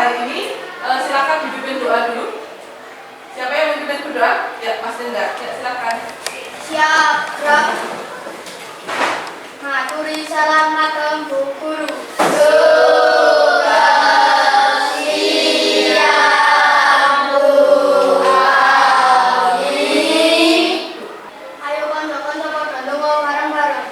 hari ini. Silakan dipimpin doa dulu. Siapa yang memimpin berdoa? Ya, Mas Linda. Ya, silakan. Siap, Rob. Maturi salam mateng Bu Guru. Ayo konco-konco padha ndonga bareng-bareng.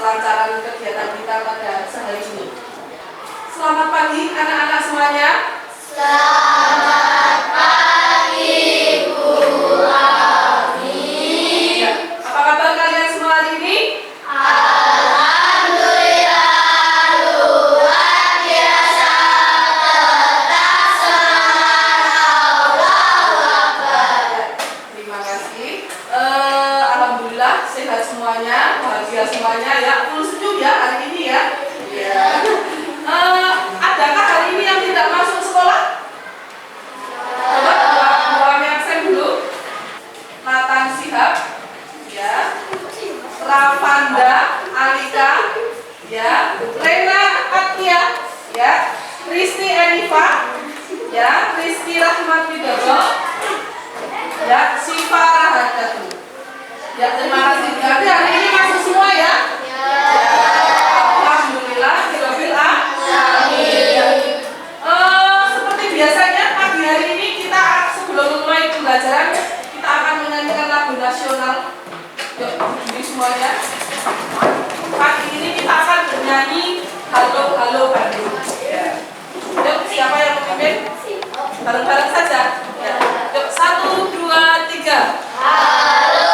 Kelancaran kegiatan kita pada sehari ini. Selamat pagi anak-anak semuanya. Selamat pagi Bu Ami. Ya, apa kabar kalian semua hari ini? Alhamdulillah luar biasa, tetap semangat, Allahu Akbar. Terima kasih. Alhamdulillah sehat semuanya, bahagia semuanya ya, full senyum ya hari ini ya. Ya. Adakah hari ini yang tidak masuk sekolah? Coba kami absen dulu. Nathan Sihab, ya. Ravanda Alika, ya. Lena Atia, ya. Risti Enifa, ya. Rizky Rahmat Widodo, ya. Siva Rahadatu. Ya, terima kasih. Berarti hari ini masuk semua ya? Alhamdulillah, Rabbil Alamin. Seperti biasanya pagi hari ini kita sebelum mulai pembelajaran kita akan menyanyikan lagu nasional. Yuk, ini semuanya. Pagi ini kita akan bernyanyi Halo Halo Bandung. Yuk, siapa yang memimpin? Bareng-bareng saja. Ya. Yuk, 1, 2, 3. Halo.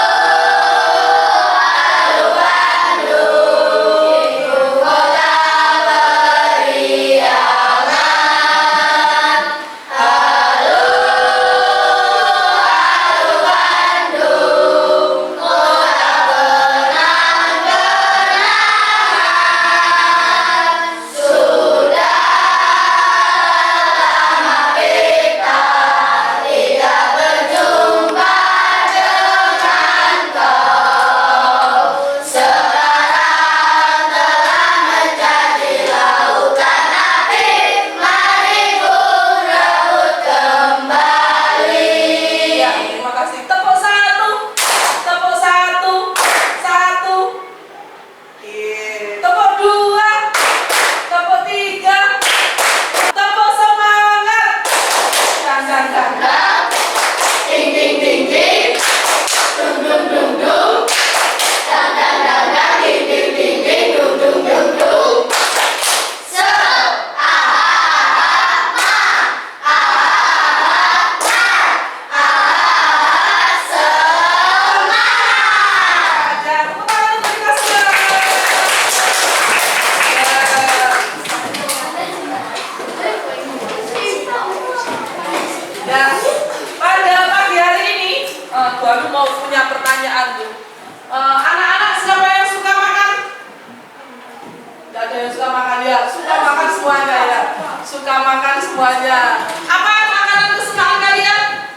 Suka makan semuanya. Apa makanan kesukaan kalian?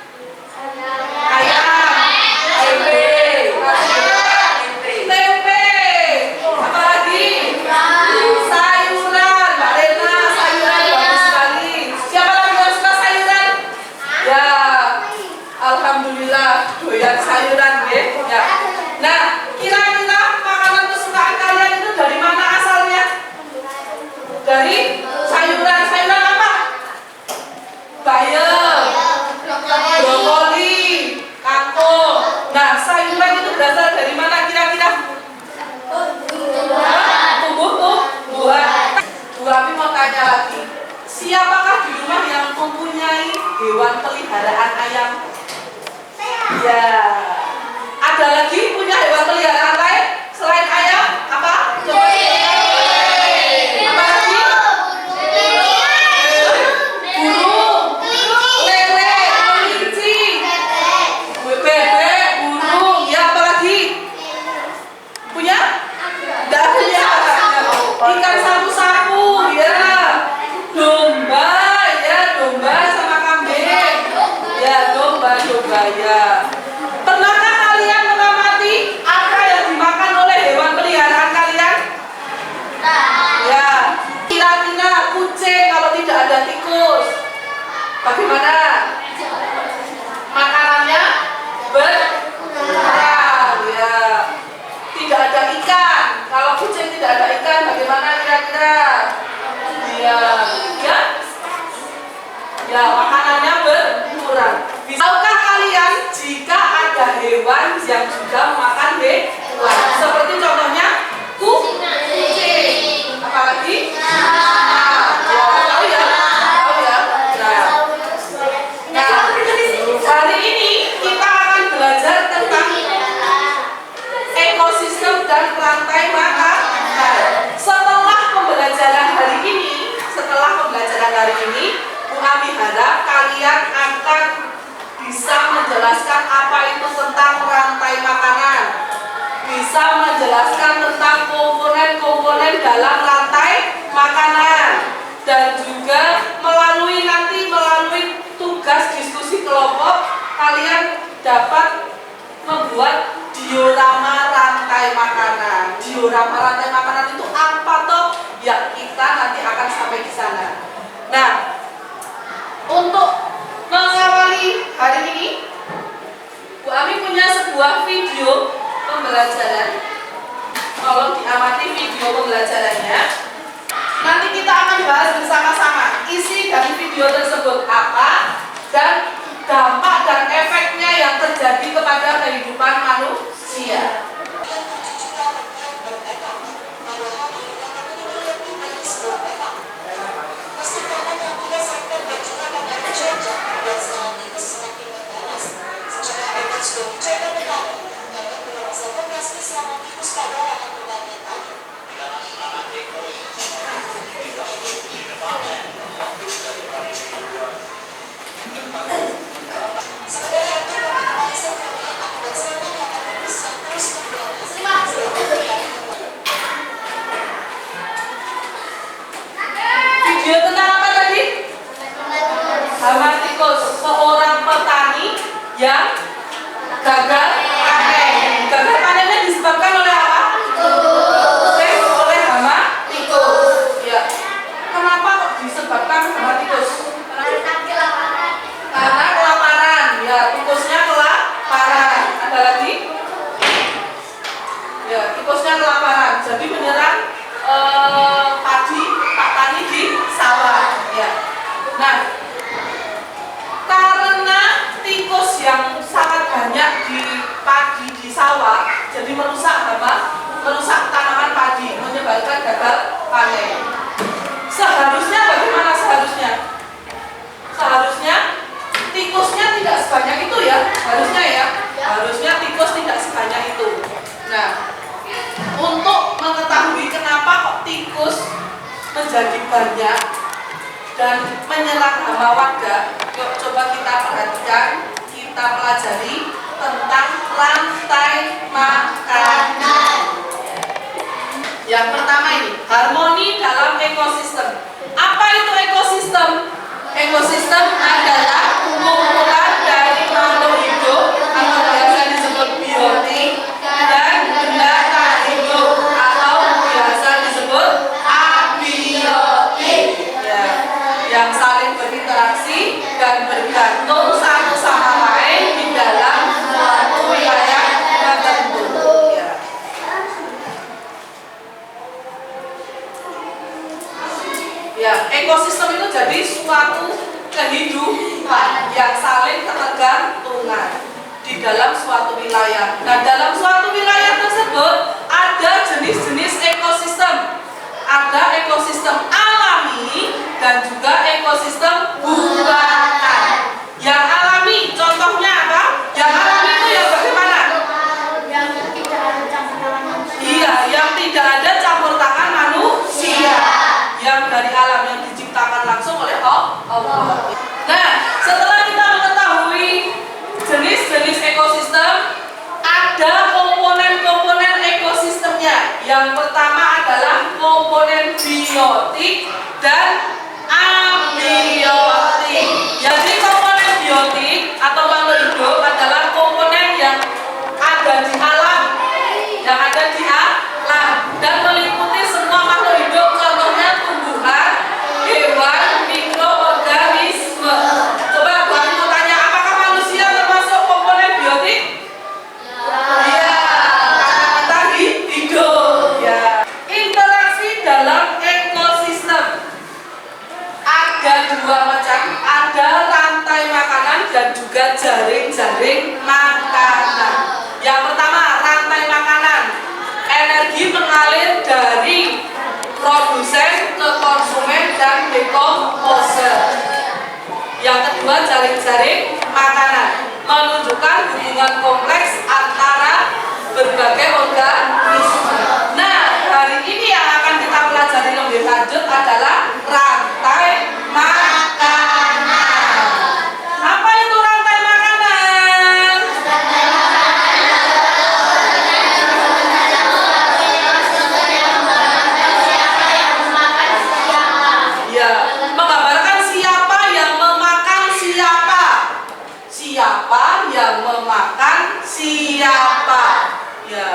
Ayam, tempe, apa lagi? Sayuran, Mbak Lena, sayuran bagus sekali. Siapa lagi yang suka sayuran? Ya, alhamdulillah doyan sayuran ya. Nah, kira-kira makanan kesukaan kalian itu dari mana asalnya? Dari sayuran apa? Bayam, brokoli, kangkung. Nah, sayuran itu berasal dari mana kira-kira? Tumbuh-tumbuhan. Bu Abi mau tanya siapakah di rumah yang mempunyai hewan peliharaan ayam? Ya. Ada lagi punya hewan peliharaan lain selain ayam? Apa? Coba apa lagi? Burung, lele, kelinci, bebek, burung. Ya, apa lagi? Punya? Tidak punya. Ikan sapu-sapu, ya. Domba, ya. Domba sama kambing. Ya, domba ya. Pernahkah kalian mengamati apa yang dimakan oleh hewan peliharaan kalian? Ya, kira-kira kucing kalau tidak ada tikus. Bagaimana? Makanannya berkurang, ya. Tidak ada ikan. Kalau kucing tidak ada ikan, bagaimana kira-kira? Ya, makanannya berkurang. Bisakah kalian jika ada hewan yang juga memakan hewan? Seperti contohnya kucing. Apalagi? Tahu ya? Nah, hari ini kita akan belajar tentang ekosistem dan rantai makanan. Setelah pembelajaran hari ini, Bu Ami harap kalian akan bisa menjelaskan apa itu tentang rantai makanan, bisa menjelaskan tentang komponen-komponen dalam rantai makanan, dan juga melalui tugas diskusi kelompok kalian dapat membuat diorama rantai makanan. Diorama rantai makanan itu apa toh? Ya, kita nanti akan sampai di sana. Nah, untuk mengawali hari ini, Bu Ami punya sebuah video pembelajaran. Tolong diamati video pembelajarannya. Nanti kita akan bahas bersama-sama isi dari video tersebut apa dan dampak dan efeknya yang terjadi kepada kehidupan manusia. Video tentang apa tadi? Hama tikus, seorang petani yang gagal panen. Gagal panennya disebabkan oleh apa? Oleh hama tikus. Ya. Kenapa kok disebabkan hama tikus? Karena kelaparan. Ya, tikusnya kelaparan. Ada lagi? Ya, tikusnya kelaparan. Jadi menyerang Pak Tani di sawah. Ya. Nah, karena tikus yang sangat banyak di padi di sawah, jadi merusak tanaman padi, menyebabkan gagal panen. Seharusnya bagaimana seharusnya? Seharusnya tikusnya tidak sebanyak itu ya, harusnya ya. Harusnya tikus tidak sebanyak itu. Nah, untuk mengetahui kenapa kok tikus menjadi banyak dan menyerang hama warga, yuk coba kita perhatikan, kita pelajari tentang rantai makanan. Yang pertama ini, harmoni dalam ekosistem. Apa itu ekosistem? Ekosistem adalah kumpulan dari makhluk hidup atau biasa disebut biotik dan benda tak hidup atau biasa disebut abiotik, ya, yang saling berinteraksi dan bergantung satu sama lain di dalam suatu wilayah tertentu. Ya. Ya, ekosistem itu jadi suatu kehidupan yang saling ketergantungan di dalam suatu wilayah. Nah, dalam suatu wilayah tersebut ada jenis-jenis ekosistem. Ada ekosistem alami dan juga ekosistem ekosistem buatan. Yang alami contohnya apa? Yang alami itu yang bagaimana? Yang tidak ada campur tangan manusia. Iya, yang tidak ada campur tangan manusia. Yang dari alam yang diciptakan langsung oleh Allah. Nah, setelah kita mengetahui jenis-jenis ekosistem, ada komponen-komponen ekosistemnya. Yang pertama adalah komponen biotik dan abiotik. Jadi komponen biotik atau makhluk hidup adalah komponen yang ada di alam, dan meliputi semua makhluk hidup, contohnya tumbuhan, hewan, mikroorganisme. Coba Bu Ami mau tanya, apakah manusia termasuk komponen biotik? Iya, karena kita hidup. Ya. Interaksi dalam ekosistem ada dua macam, ada rantai makanan dan juga jaring-jaring makanan. Yang pertama, rantai makanan. Energi mengalir dari produsen ke konsumen dan dekomposer. Yang kedua, jaring-jaring makanan, menunjukkan hubungan kompleks antara berbagai organisme. Nah, hari ini yang akan kita pelajari lebih lanjut adalah rantai makanan. Apa itu rantai makanan? Ya, menggambarkan siapa yang memakan siapa. Siapa yang memakan siapa. Ya.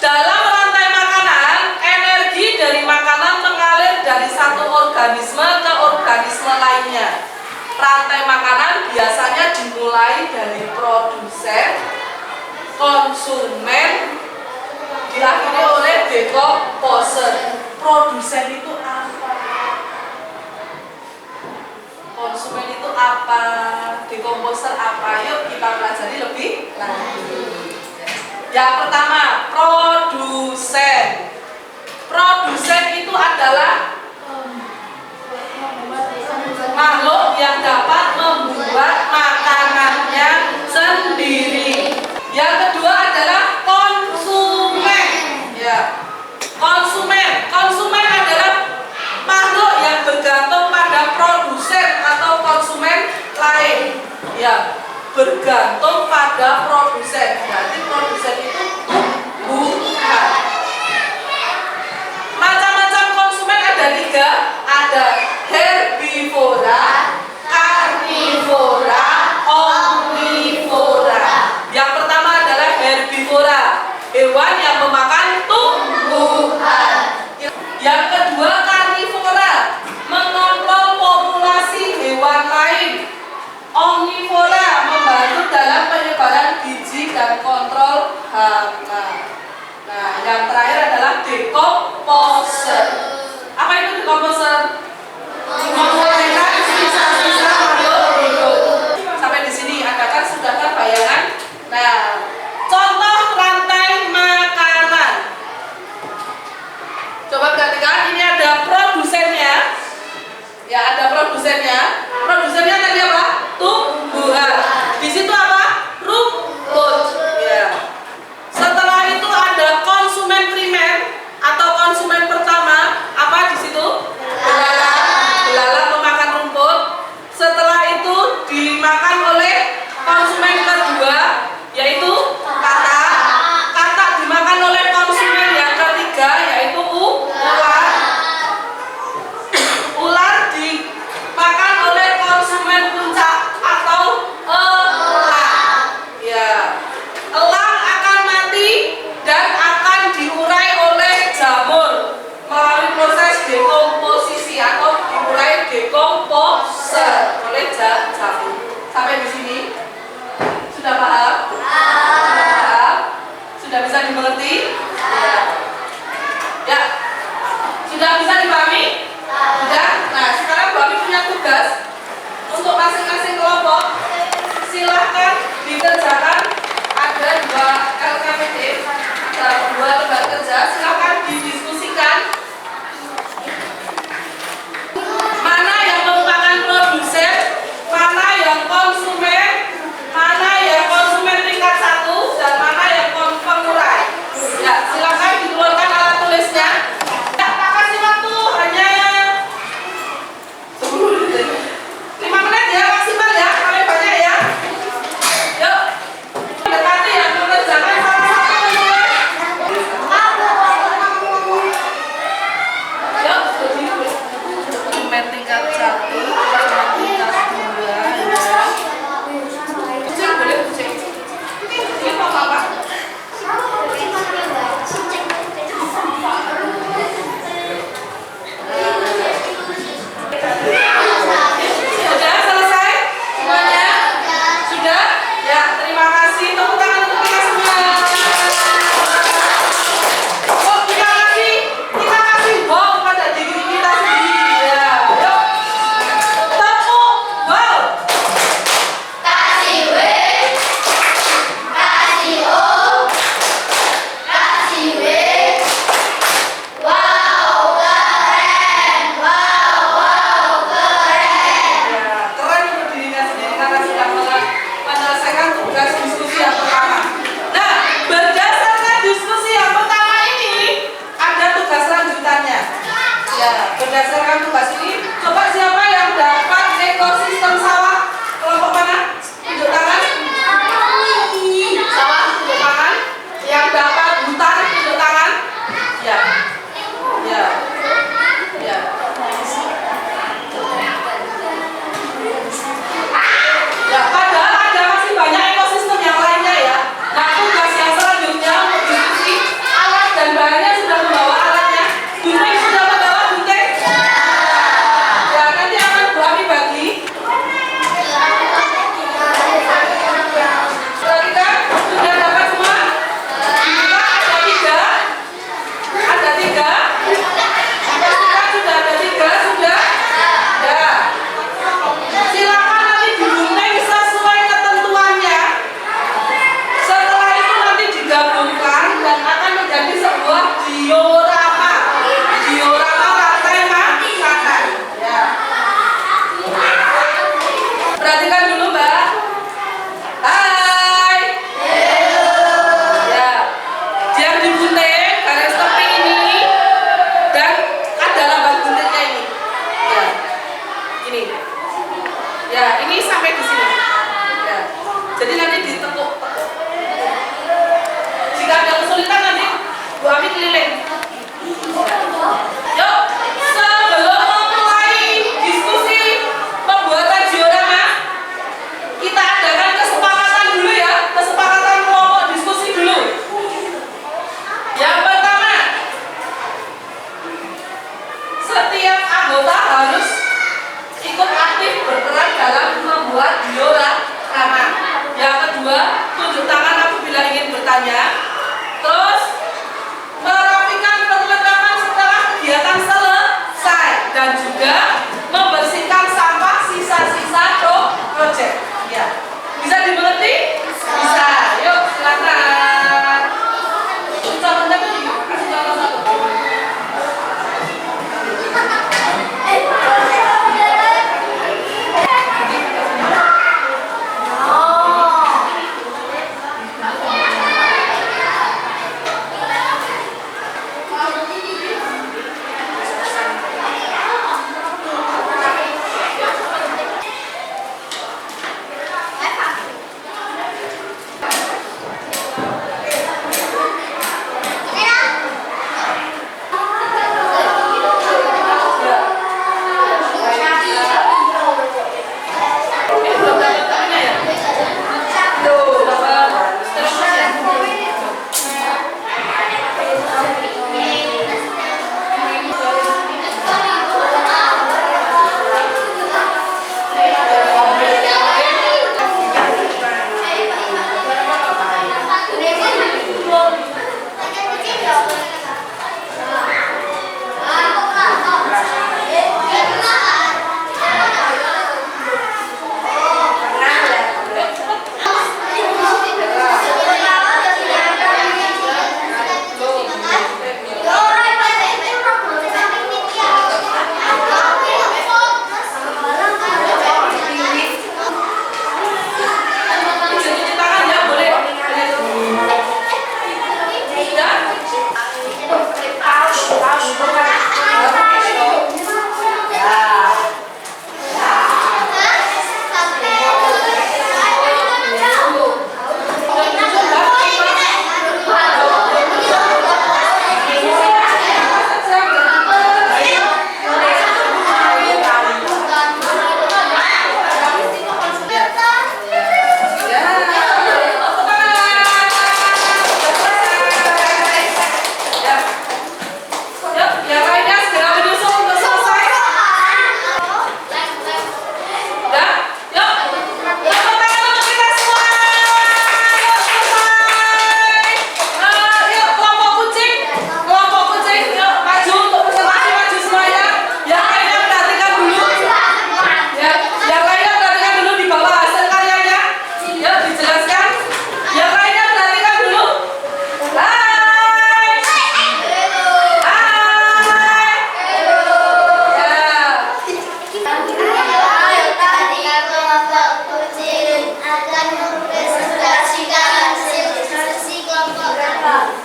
Dalam rantai makanan, energi dari makanan mengalir dari satu organisme ke organisme lainnya. Rantai makanan biasanya dimulai dari produsen, konsumen, diakhiri oleh dekomposer. Produsen itu apa? Konsumen itu apa? Dekomposer apa? Yuk kita pelajari lebih lanjut. Yang pertama, produsen. Produsen itu adalah makhluk yang dapat membuat makanannya sendiri. Yang kedua adalah konsumen. Ya. Konsumen adalah makhluk yang bergantung pada produsen atau konsumen lain. Ya, bergantung pada produsen. Berarti produsen itu tumbuhan. Macam-macam konsumen ada 3, ada herbivora, karnivora, omnivora. Yang pertama adalah herbivora, hewan yang memakan tumbuhan. Yang kedua karnivora, mengontrol populasi hewan lain. Omnivora, membantu dalam penyebaran biji dan kontrol hama. Nah, yang terakhir adalah dekomposer. Apa itu dekomposer? Mengumpulkan sisa-sisa makhluk hidup. Sampai di sini Anda kan sudah kan bayangan. Nah, contoh rantai makanan. Coba perhatikan, ini ada produsennya. Ya, ada produsennya. Produsennya tadi apa? Tumbuhan. Di situ apa? Rumput. Ya. Setelah itu ada konsumen primer atau konsumen pertama. Apa di situ? Belalang memakan rumput. Setelah itu dimakan oleh konsumen kedua, yaitu katak. Katak dimakan oleh konsumen yang ketiga, yaitu ular. Ular dimakan oleh konsumen puncak atau elang. Ya. Elang akan mati dan akan diurai oleh jamur melalui proses dekomposisi atau diurai dekomposer oleh jamur. Sampai di sini sudah paham? Sudah paham? Sudah bisa dimengerti? Ya. Ya. Sudah bisa dipahami? Sudah? Nah, sekarang Bu Ami punya tugas untuk masing-masing kelompok. Silahkan dikerjakan. Ada 2 LKPD, ada 2 lembar kerja. Silahkan didiskusikan mana yang merupakan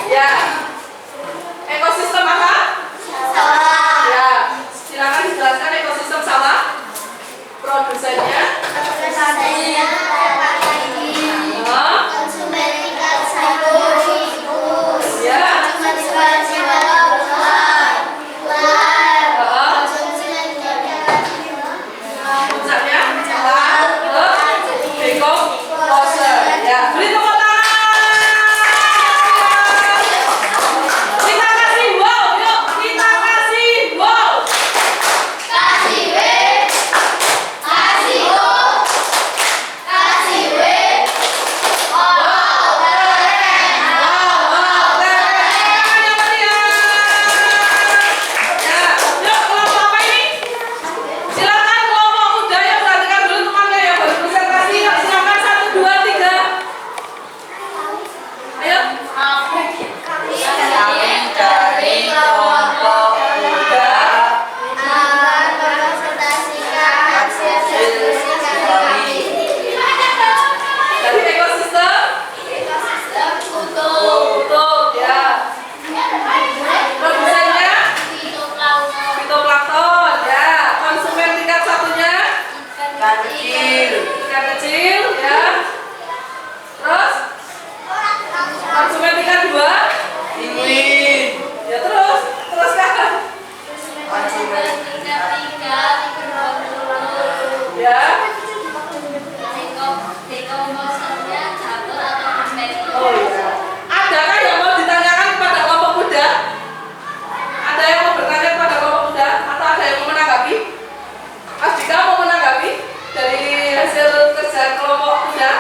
Ya. Ekosistem apa? Ya. Silakan dijelaskan ekosistem sawah. Produsennya. Puncaknya dekomposer. Ya, beri tepuk tangan. Kita kasih wow, yuk kita kasih wow. Ikan kecil ya. Terus konsumen tingkat 2 pinguin. Ya terus kan. Konsumen tingkat 3 ya. Oh iya. Adakah yang mau ditanyakan kepada kelompok muda? Ada yang mau bertanya kepada kelompok muda atau ada yang mau menanggapi? Mas Dika mau menanggapi dari hasil kerja kelompok muda?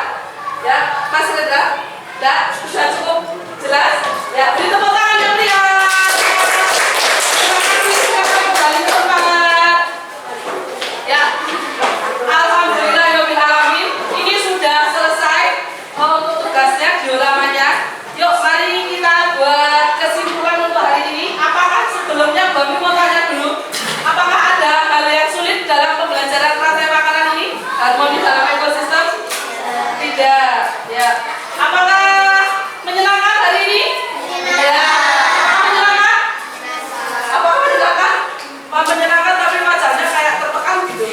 Ya, Mas Reda? Enggak? Sudah cukup jelas? Ya, beri tepuk tangan yang meriah. Terima kasih sudah kembali bersemangat. Ya, alhamdulillah ya alamin. Ini sudah selesai untuk tugasnya, dioramanya. Yuk, mari kita buat kesimpulan untuk hari ini. Apakah sebelumnya Mbak Mi mau tanya dulu? Apakah ada hal yang sulit dalam pembelajaran rantai makanan ini? Harmoni dalam ekosistem? Tidak. Ya. Apakah menyenangkan hari ini? Ya. Menyenangkan? Apakah menyenangkan? Menyenangkan tapi wajahnya kayak tertekan gitu.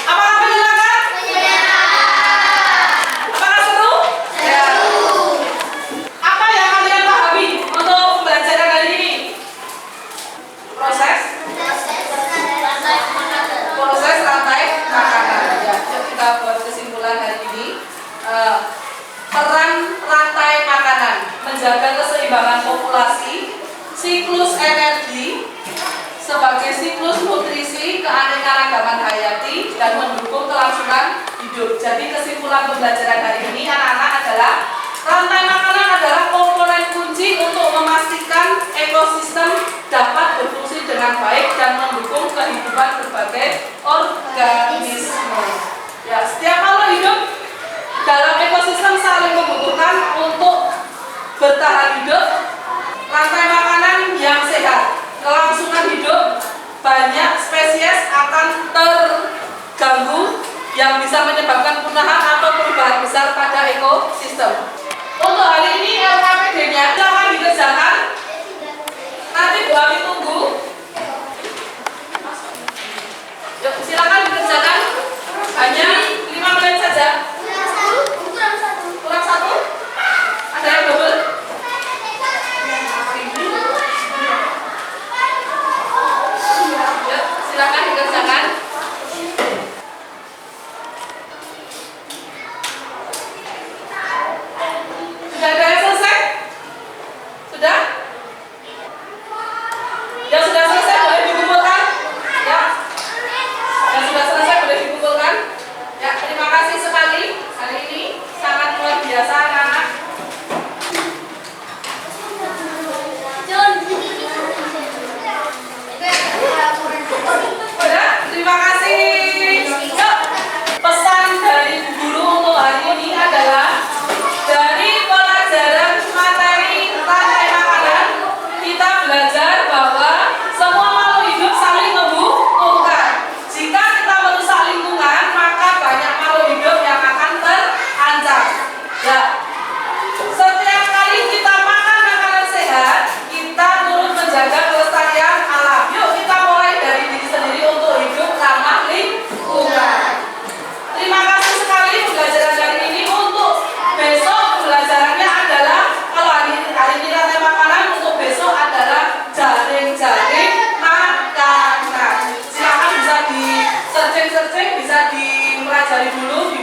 Apakah menyenangkan? Apakah seru? Ya. Apa yang kalian pahami untuk pembelajaran hari ini? Proses rantai makanan. Ya, yuk kita buat kesimpulan hari ini. Peran rantai makanan menjaga keseimbangan populasi, siklus energi sebagai siklus nutrisi, keanekaragaman hayati dan mendukung kelangsungan hidup. Jadi kesimpulan pembelajaran hari ini anak-anak adalah rantai makanan adalah komponen kunci untuk memastikan ekosistem dapat berfungsi dengan baik dan mendukung kehidupan berbagai organisme. Ya, setiap makhluk hidup dalam ekosistem saling membutuhkan untuk bertahan hidup. Rantai makanan yang sehat, kelangsungan hidup, banyak spesies akan terganggu yang bisa menyebabkan punahan atau perubahan besar pada ekosistem. Untuk hari ini LKPD-nya silakan dikerjakan. Nanti Bu Ami tunggu. Yuk, silakan dikerjakan. Hanya 5 menit saja. Kurang satu? Ada yang double? Yuk, silakan dikerjakan. dari dulu